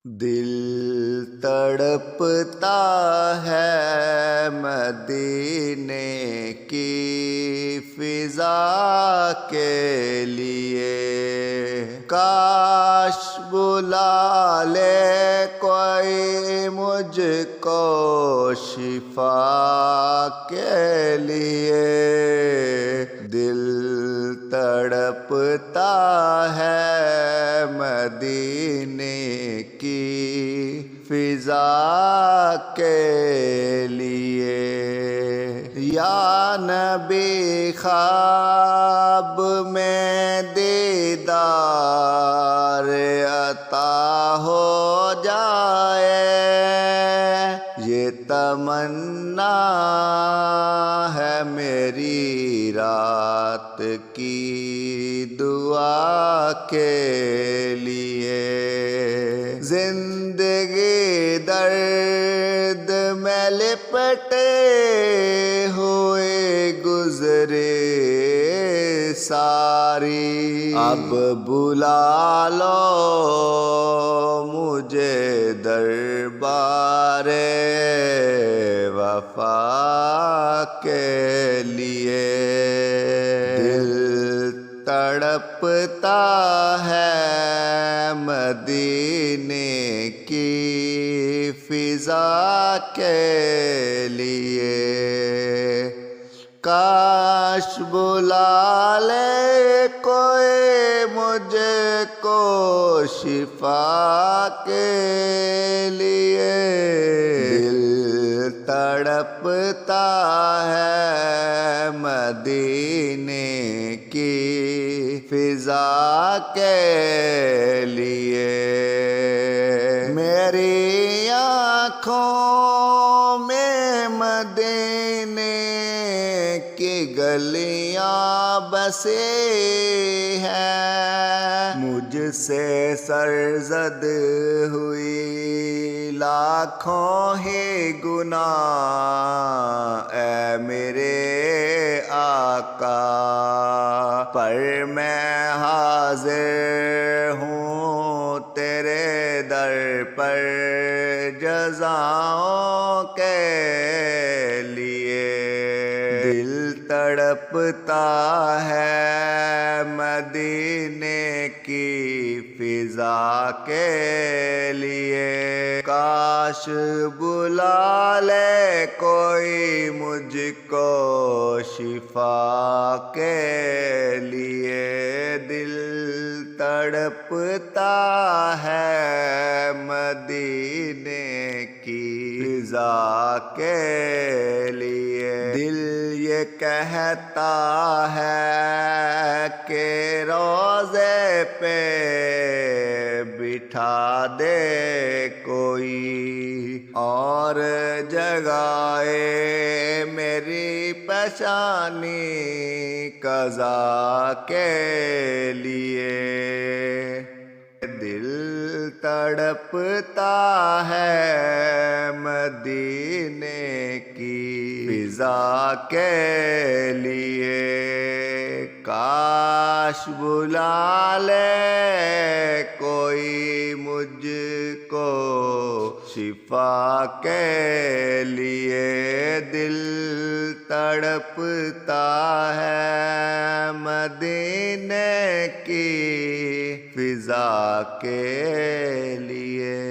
دل تڑپتا ہے مدینے کی فضا کے لیے، کاش بلا لے کوئی مجھ کو شفا کے لیے۔ دل تڑپتا ہے مدینے کی فضا کے لیے۔ یا نبی خواب میں دیدار عطا ہو جائے، یہ تمنا ہے میری رات کی دعا کے لیے۔ زندگی درد میں لپٹے ہوئے گزرے ساری، اب بلا لو مجھے دربار وفا کے لیے۔ دل تڑپتا ہے مدینے کی فضا کے لیے، کاش بلا لے کوئی مجھ کو شفا کے لیے۔ دل تڑپتا ہے مدینے کی فضا کے لیے۔ میری آنکھوں میں مدینے کی گلیاں بسے ہیں، مجھ سے سرزد ہوئی لاکھوں ہی گناہ، اے میرے آقا، پر میں حاضر ہوں تیرے در پر جزاؤں کے لیے۔ دل تڑپتا ہے مدینے کی فضا کے لیے، کاش بلا لے کوئی مجھ کو شفا کے لیے۔ دل تڑپتا ہے مدینے کی فضا کے لیے۔ دل یہ کہتا ہے کہ روضے پہ بٹھا دے کوئی، اور جگائے میری پیشانی قضا کے لیے۔ دل تڑپتا ہے مدینے کی فضا کے لیے، کاش بلا لے کوئی مجھ کو شفا کے لیے۔ دل تڑپتا ہے مدینے کی فضا کے لیے۔